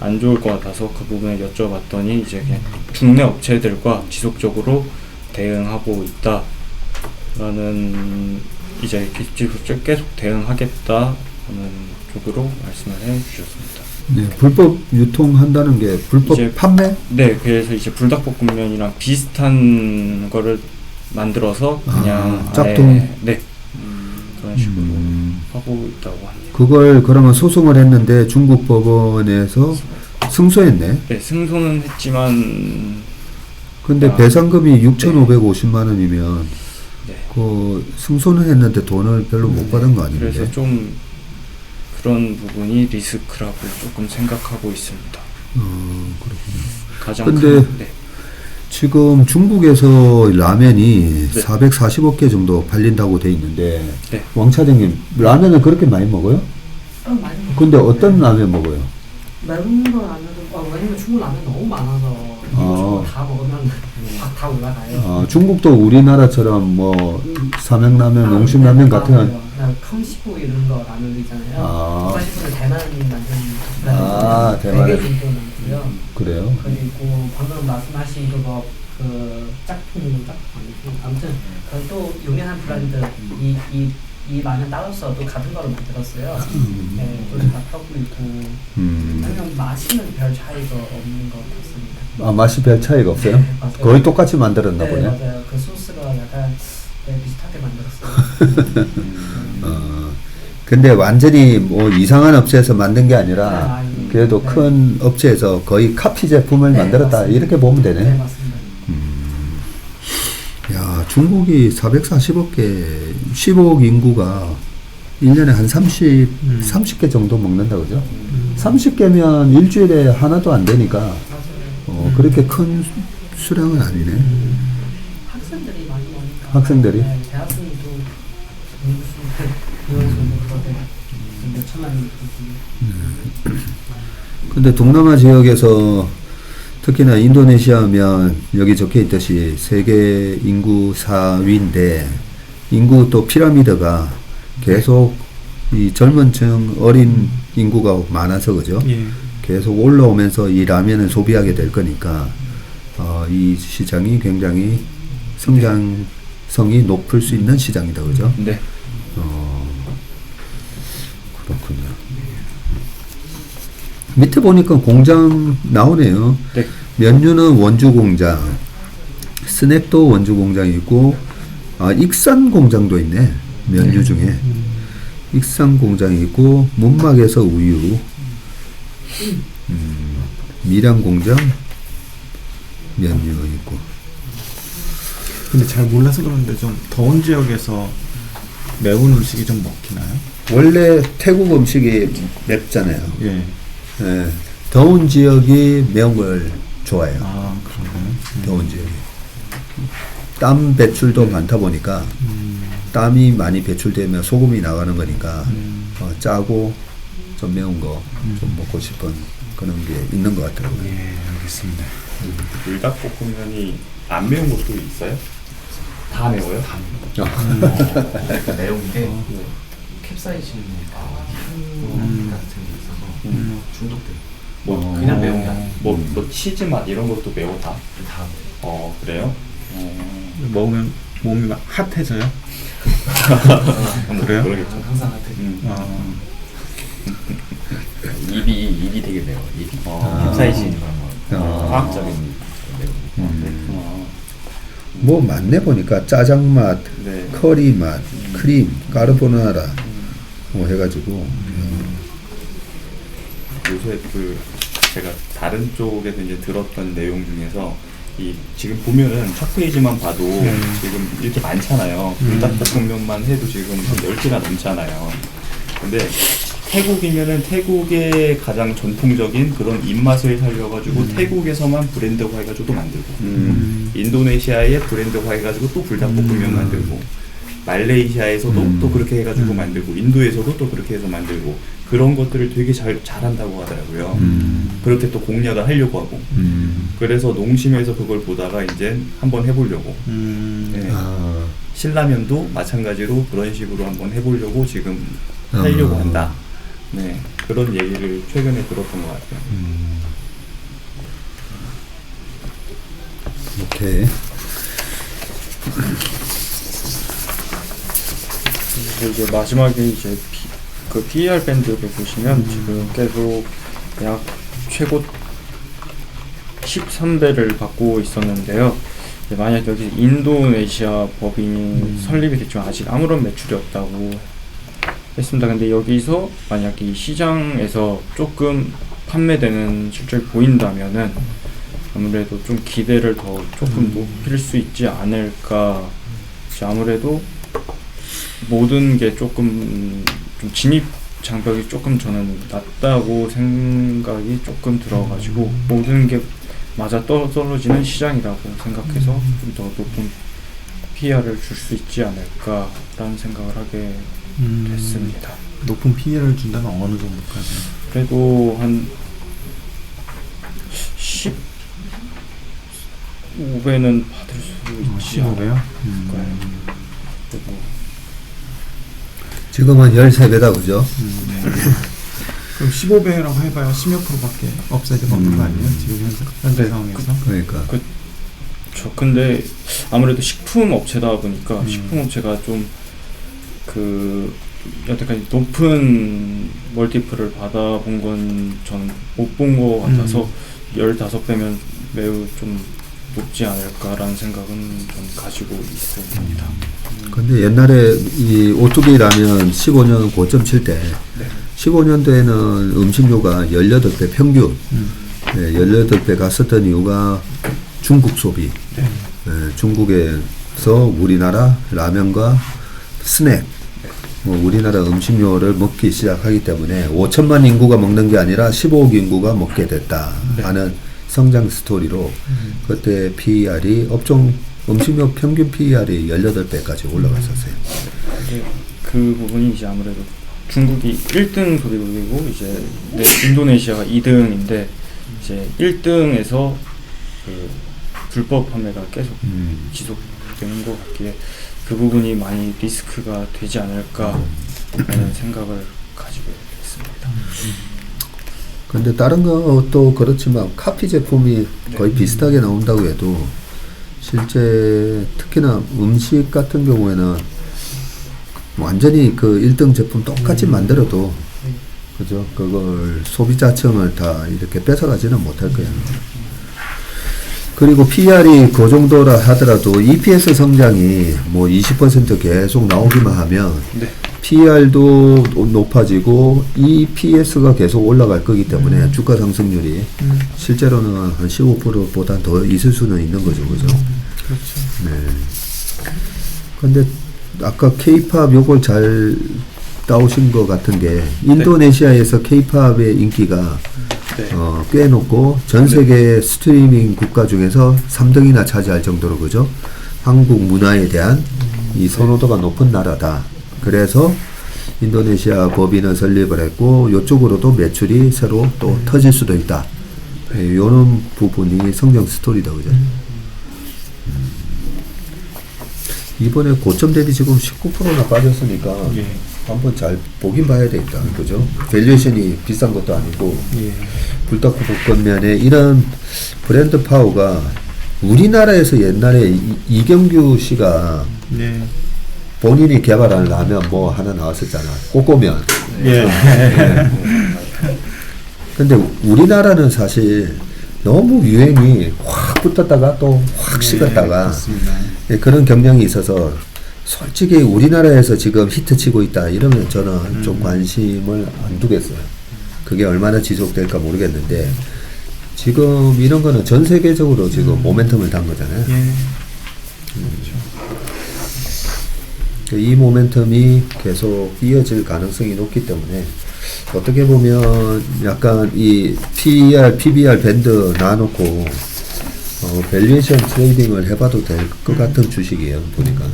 안 좋을 것 같아서 그 부분을 여쭤봤더니 이제 그냥 국내 업체들과 지속적으로 대응하고 있다라는, 이제 계속 대응하겠다는 쪽으로 말씀을 해주셨습니다. 네, 불법 유통한다는 게 불법 판매? 네, 그래서 이제 불닭볶음면이랑 비슷한 거를 만들어서 그냥 짝퉁? 네, 그런 식으로 하고 있다고 합니다. 그걸 그러면 소송을 했는데 중국 법원에서 승소했네? 네, 승소는 했지만 근데 배상금이 6,550만 원이면 네. 그 승소는 했는데 돈을 별로 못 받은 거 아닌데? 그래서 좀 그런 부분이 리스크라고 조금 생각하고 있습니다. 그렇군요. 가장 근데 네. 지금 중국에서 라면이 네. 440억 개 정도 팔린다고 돼 있는데, 네. 왕 차장님 라면은 그렇게 많이 먹어요? 많이 먹어요. 근데 어떤 라면 먹어요? 매운 거 라면도 왜냐면 중국 라면 너무 많아서 이거 다 먹으면 확 다 올라가요. 중국도 우리나라처럼 뭐 삼양라면, 농심라면 같은 康师傅 이런 거 라면 있잖아요. 康师傅는 대만 만든 대만에 되게 진짜 많고요. 그래요? 그리고 방금 말씀하신 그거 그 짝퉁 아니고 아무튼 또 유명한 브랜드 이 라면 따로서 또 같은 거를 만들었어요. 네, 그래서 다 하고 있고 그냥 맛은 별 차이가 없는 것 같습니다. 맛이 별 차이가 없어요? 네, 맞아요. 거의 똑같이 만들었나 네, 보네. 맞아요. 그 소스가 약간 비슷하게 만들었어요. 근데 완전히 뭐 이상한 업체에서 만든 게 아니라 그래도 네. 큰 업체에서 거의 카피 제품을 만들었다, 맞습니다. 이렇게 보면 되네. 네, 맞습니다. 야, 중국이 440억 개, 15억 인구가 1년에 한 30개 정도 먹는다, 그죠? 30개면 일주일에 하나도 안 되니까, 그렇게 큰 수량은 아니네. 학생들이 많이 먹으니까. 학생들이? 네, 대학생도 몇 천만 원. 근데 동남아 지역에서 특히나 인도네시아면 여기 적혀 있듯이 세계 인구 4위인데 인구 또 피라미드가 계속 이 젊은 층 어린 인구가 많아서 그죠? 예. 계속 올라오면서 이 라면을 소비하게 될 거니까 이 시장이 굉장히 성장성이 높을 수 있는 시장이다, 그죠? 네. 그렇군요. 밑에 보니까 공장 나오네요. 네. 면류는 원주 공장, 스낵도 원주 공장이고, 익산 공장도 있네. 면류 중에. 익산 공장이 있고, 문막에서 우유, 밀양 공장, 면류 있고. 근데 잘 몰라서 그런데 좀 더운 지역에서 매운 음식이 좀 먹히나요? 원래 태국 음식이 맵잖아요. 예. 예, 더운 지역이 매운 걸 좋아해요. 아, 그런가요? 더운 지역이. 땀 배출도 많다 보니까 땀이 많이 배출되면 소금이 나가는 거니까 짜고 좀 매운 거 좀 먹고 싶은 그런 게 있는 것 같더라고요. 예, 알겠습니다. 불닭볶음면이 안 매운 것도 있어요? 다 매워요? 약간 매운 게 캡사이신 향 같은 게 있어서 중독돼요. 뭐 그냥 매운 게 아니에요. 뭐 치즈 맛 이런 것도 매워 다? 다 그래요? 먹으면 몸이 막 핫해져요? 뭐 그래요? 그러겠죠. 항상 핫해. 입이 되게 매워. 입이. 캡사이신 그런 거. 화학적인 매운. 뭐 많네 보니까 짜장 맛, 네. 커리 맛, 크림, 까르보나라 뭐 해가지고 요새 제가 다른 쪽에서 이제 들었던 내용 중에서 지금 보면은 첫 페이지만 봐도 지금 이렇게 많잖아요. 불닭볶음면만 해도 지금 한 10개가 넘잖아요. 근데 태국이면은 태국의 가장 전통적인 그런 입맛을 살려가지고 태국에서만 브랜드화 해가지고 또 만들고 인도네시아에 브랜드화 해가지고 또 불닭볶음면 만들고 말레이시아에서도 또 그렇게 해가지고 만들고 인도에서도 또 그렇게 해서 만들고 그런 것들을 되게 잘한다고 하더라고요. 그렇게 또 공략을 하려고 하고 그래서 농심에서 그걸 보다가 이제 한번 해보려고 네. 신라면도 마찬가지로 그런 식으로 한번 해보려고 지금 하려고 한다. 네, 그런 얘기를 최근에 들었던 것 같아요. 오케이. 이제 마지막에 이제 그 PER 밴드를 보시면 지금 계속 약 최고 13배를 받고 있었는데요. 만약 여기 인도네시아 법인이 설립이 됐지만 아직 아무런 매출이 없다고 했습니다. 근데 여기서 만약 이 시장에서 조금 판매되는 실적이 보인다면은 아무래도 좀 기대를 더 조금 높일 수 있지 않을까. 아무래도 모든 게 조금 좀 진입 장벽이 조금 저는 낮다고 생각이 조금 들어가지고 모든 게 맞아 떨어지는 시장이라고 생각해서 좀 더 높은 PER을 줄 수 있지 않을까라는 생각을 하게 됐습니다. 높은 PE를 준다면 어느 정도까지? 그래도 한 15배는 받을 수 있지 15배요? 그리고 지금은 13배다, 그죠? 그럼 15배라고 해봐야 10몇 프로밖에 업사이드 먹는 거 아니에요? 지금 현재 상황에서? 그러니까. 근데 아무래도 식품 업체다 보니까 식품 업체가 좀 여태까지 높은 멀티플을 받아본 건 저는 못 본 것 같아서 15배면 매우 좀 높지 않을까라는 생각은 좀 가지고 있습니다. 근데 옛날에 이 오뚜기 라면 15년 고점 칠 때 15년도에는 음식료가 18배 평균 18배 갔었던 이유가 중국 소비 중국에서 우리나라 라면과 스낵 우리나라 음식료를 먹기 시작하기 때문에 5천만 인구가 먹는 게 아니라 15억 인구가 먹게 됐다 하는 성장 스토리로 그때 PER이 업종 음식료 평균 PER이 18배까지 올라갔었어요. 그 부분이 이제 아무래도 중국이 1등 소비국이고 이제 인도네시아가 2등인데 이제 1등에서 그 불법 판매가 계속 지속되는 것 같기에 그 부분이 많이 리스크가 되지 않을까라는 생각을 가지고 있습니다. 근데 다른 것도 그렇지만 카피 제품이 거의 비슷하게 나온다고 해도 실제 특히나 음식 같은 경우에는 완전히 그 1등 제품 똑같이 만들어도 그죠? 그걸 소비자층을 다 이렇게 뺏어가지는 못할 거예요. 그리고 PR이 그 정도라 하더라도 EPS 성장이 뭐 20% 계속 나오기만 하면 PR도 높아지고 EPS가 계속 올라갈 거기 때문에 주가 상승률이 실제로는 한 15%보다 더 있을 수는 있는 거죠, 그죠? 그렇죠. 네. 근데 아까 K-팝 요걸 잘 따오신 것 같은 게 인도네시아에서 K-팝의 인기가 꽤 높고 전 세계 스트리밍 국가 중에서 3등이나 차지할 정도로 그죠? 한국 문화에 대한 이 선호도가 높은 나라다. 그래서 인도네시아 법인을 설립을 했고 이쪽으로도 매출이 새로 또 터질 수도 있다. 이런 부분이 성장 스토리다, 그죠? 이번에 고점 대비 지금 19%나 빠졌으니까 한번 잘 보긴 봐야 되겠다, 그죠? 밸류에이션이 비싼 것도 아니고 불닭 볶음면에 이런 브랜드 파워가 우리나라에서 옛날에 이경규 씨가 본인이 개발한 라면 뭐 하나 나왔었잖아. 꼬꼬면. 근데 우리나라는 사실 너무 유행이 확 붙었다가 또 확 식었다가 그런 경향이 있어서 솔직히 우리나라에서 지금 히트치고 있다 이러면 저는 좀 관심을 안 두겠어요. 그게 얼마나 지속될까 모르겠는데 지금 이런 거는 전 세계적으로 지금 모멘텀을 단 거잖아요. 이 모멘텀이 계속 이어질 가능성이 높기 때문에 어떻게 보면 약간 이 PER, PBR 밴드 놔놓고 밸류에이션 트레이딩을 해봐도 될 것 같은 주식이에요, 보니까.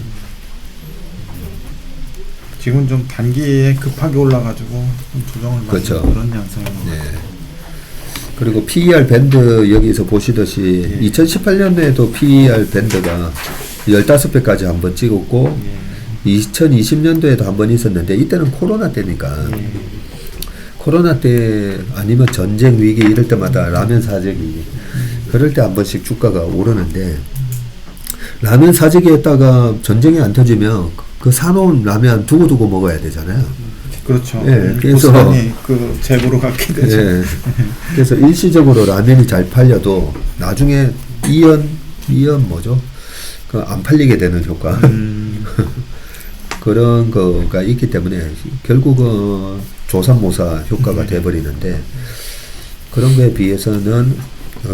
지금 좀 단기에 급하게 올라가지고 좀 조정을 받는 그렇죠. 그런 양상인 것 네. 같아요. 그리고 PER 밴드 여기서 보시듯이 2018년에도 PER 밴드가 15배까지 한번 찍었고 2020년도에도 한번 있었는데 이때는 코로나 때니까 코로나 때 아니면 전쟁 위기 이럴 때마다 라면 사재기 그럴 때 한 번씩 주가가 오르는데 라면 사재기 했다가 전쟁이 안 터지면 그 사놓은 라면 두고두고 먹어야 되잖아요. 그렇죠. 그래서 그 재고로 갖게 되죠. 그래서 일시적으로 라면이 잘 팔려도 나중에 이연 뭐죠? 그 안 팔리게 되는 효과. 그런 거가 있기 때문에 결국은 조삼모사 효과가 돼버리는데 그런 거에 비해서는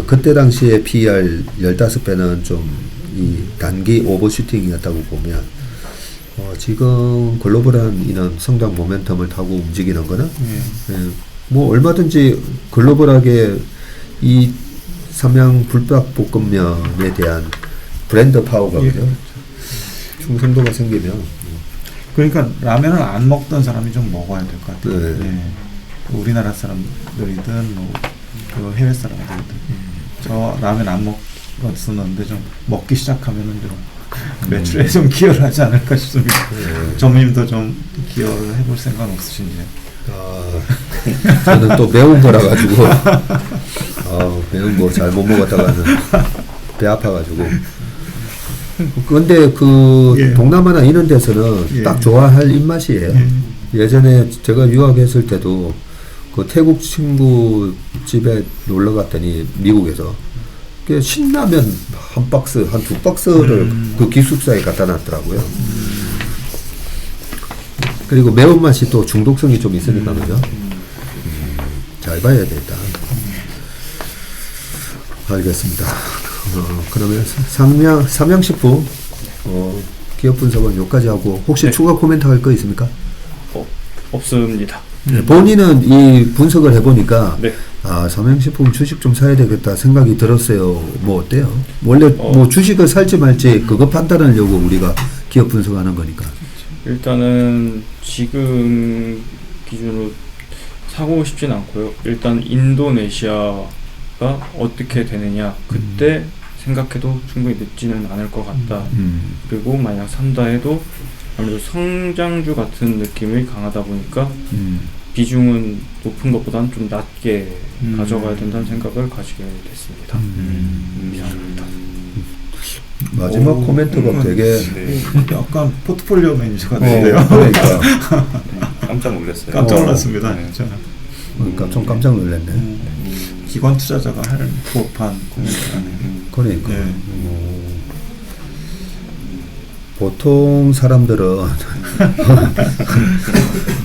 그때 당시에 PER 15배는 좀 이 단기 오버슈팅이었다고 보면 지금 글로벌한 이런 성장 모멘텀을 타고 움직이는 거는 뭐 얼마든지 글로벌하게 이 삼양 불닭볶음면에 대한 브랜드 파워가 그죠? 충성도가 생기면 그러니까 라면을 안 먹던 사람이 좀 먹어야 될 것 같아요. 우리나라 사람들이든 뭐 그 해외 사람들이든 저 라면 안 먹었었는데 좀 먹기 시작하면은 좀 매출에 좀 기여를 하지 않을까 싶습니다. 점님도 좀 기여를 해볼 생각 없으신지? 저는 또 매운 거라 가지고 매운 거 잘 못 먹었다가는 배 아파가지고. 근데 그 동남아나 이런 데서는 딱 좋아할 입맛이에요. 예전에 제가 유학했을 때도 그 태국 친구 집에 놀러 갔더니 미국에서 그 신라면 한 박스, 한 2박스를 그 기숙사에 갖다 놨더라고요. 그리고 매운맛이 또 중독성이 좀 있으니까 그죠? 잘 봐야 되겠다. 알겠습니다. 그러면 삼양식품 기업 분석은 여기까지 하고 혹시 추가 코멘트 할 거 있습니까? 없습니다. 본인은 이 분석을 해보니까 삼양식품 주식 좀 사야 되겠다 생각이 들었어요. 뭐 어때요? 원래 뭐 주식을 살지 말지 그거 판단하려고 우리가 기업 분석하는 거니까. 일단은 지금 기준으로 사고 싶진 않고요. 일단 인도네시아가 어떻게 되느냐 그때 생각해도 충분히 늦지는 않을 것 같다. 그리고 만약 산다 해도 아무래도 성장주 같은 느낌이 강하다 보니까 비중은 높은 것보다는 좀 낮게 가져가야 된다는 생각을 가지게 됐습니다. 이상입니다. 마지막 코멘트가 되게 약간 포트폴리오 매니저가 되네요. 그러니까 깜짝 놀랐어요. 깜짝 놀랐습니다. 진짜. 그러니까 좀 깜짝 놀랐네. 기관 투자자가 할 법한 코멘트라네요. 그러니까 네. 보통 사람들은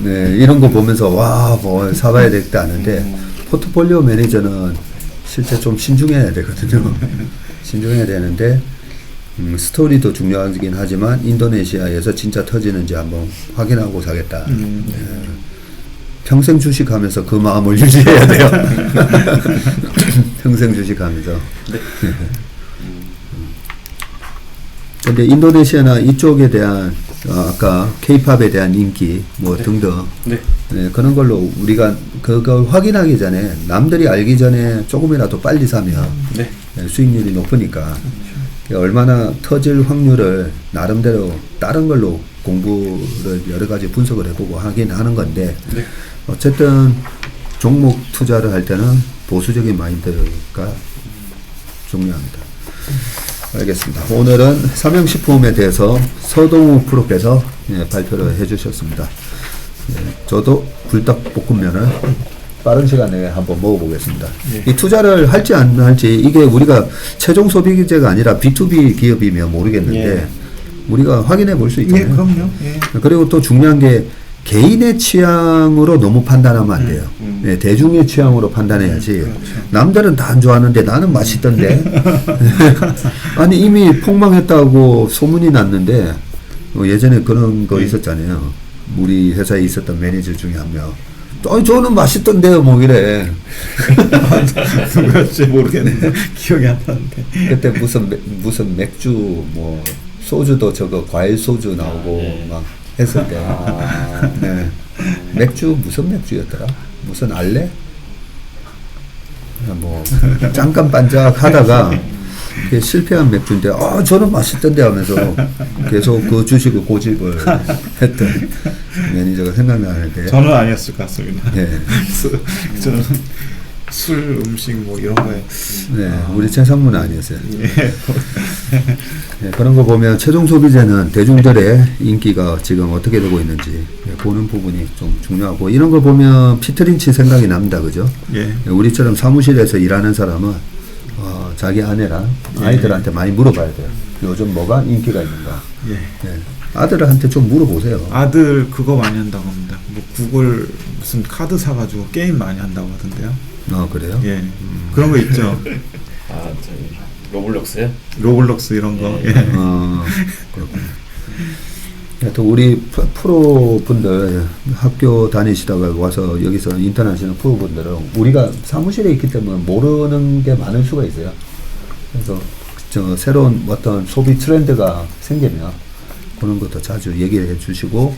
네, 이런 거 보면서 뭐 사봐야 되겠다 하는데 포트폴리오 매니저는 실제 좀 신중해야 되거든요. 신중해야 되는데 스토리도 중요하긴 하지만 인도네시아에서 진짜 터지는지 한번 확인하고 사겠다. 평생 주식하면서 그 마음을 유지해야 돼요. 평생 주식하면서. 근데 인도네시아나 이쪽에 대한 아까 K-팝에 대한 인기 뭐 등등 네. 네, 그런 걸로 우리가 그걸 확인하기 전에 남들이 알기 전에 조금이라도 빨리 사면 네. 수익률이 높으니까 얼마나 터질 확률을 나름대로 다른 걸로 공부를 여러 가지 분석을 해보고 하긴 하는 건데 네. 어쨌든 종목 투자를 할 때는 보수적인 마인드가 중요합니다. 알겠습니다. 오늘은 삼양식품에 대해서 서동욱 프로께서 발표를 해주셨습니다. 저도 불닭볶음면을 빠른 시간 내에 한번 먹어보겠습니다. 이 투자를 할지 안 할지 이게 우리가 최종 소비재가 아니라 B2B 기업이면 모르겠는데 우리가 확인해 볼 수 있잖아요. 그럼요. 그리고 또 중요한 게 개인의 취향으로 너무 판단하면 안 돼요. 네, 대중의 취향으로 판단해야지. 그렇죠. 남들은 다 안 좋아하는데 나는 맛있던데. 아니 이미 폭망했다고 소문이 났는데 예전에 그런 거 있었잖아요. 우리 회사에 있었던 매니저 중에 한 명. 저는 맛있던데요, 뭐 이래. 누구였지 모르겠는데 기억이 안 나는데. 그때 무슨 맥주 뭐 소주도 저거 과일 소주 나오고 막 했을 때. 네. 맥주 무슨 맥주였더라? 무슨 알레? 뭐 잠깐 반짝 하다가 실패한 맥주인데 저는 맛있던데 하면서 계속 그 주식을 고집을 했던 매니저가 생각나는데 저는 아니었을 것 같습니다. 네. 저는 술, 음식 뭐 이런 거에 우리 최상무는 아니었어요. 네, 그런 거 보면 최종 소비재는 대중들의 인기가 지금 어떻게 되고 있는지 보는 부분이 좀 중요하고 이런 거 보면 피트린치 생각이 납니다. 그죠? 우리처럼 사무실에서 일하는 사람은 자기 아내랑 아이들한테 많이 물어봐야 돼요. 요즘 뭐가 인기가 있는가? 아들한테 좀 물어보세요. 아들 그거 많이 한다고 합니다. 뭐 구글 무슨 카드 사가지고 게임 많이 한다고 하던데요. 그래요? 그런 거 있죠. 저희 로블록스요? 로블록스 이런 거. 그렇군요. 또 우리 프로분들 학교 다니시다가 와서 여기서 인턴하시는 프로분들은 우리가 사무실에 있기 때문에 모르는 게 많을 수가 있어요. 그래서 새로운 어떤 소비 트렌드가 생기면 그런 것도 자주 얘기해 주시고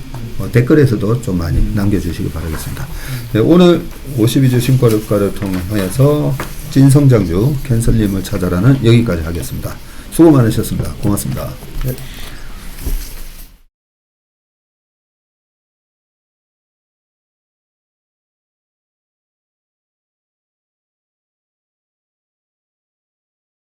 댓글에서도 좀 많이 남겨주시기 바라겠습니다. 네, 오늘 52주 신고가를 통해서 찐성장주 캔슬님을 찾아라는 여기까지 하겠습니다. 수고 많으셨습니다. 고맙습니다. 네.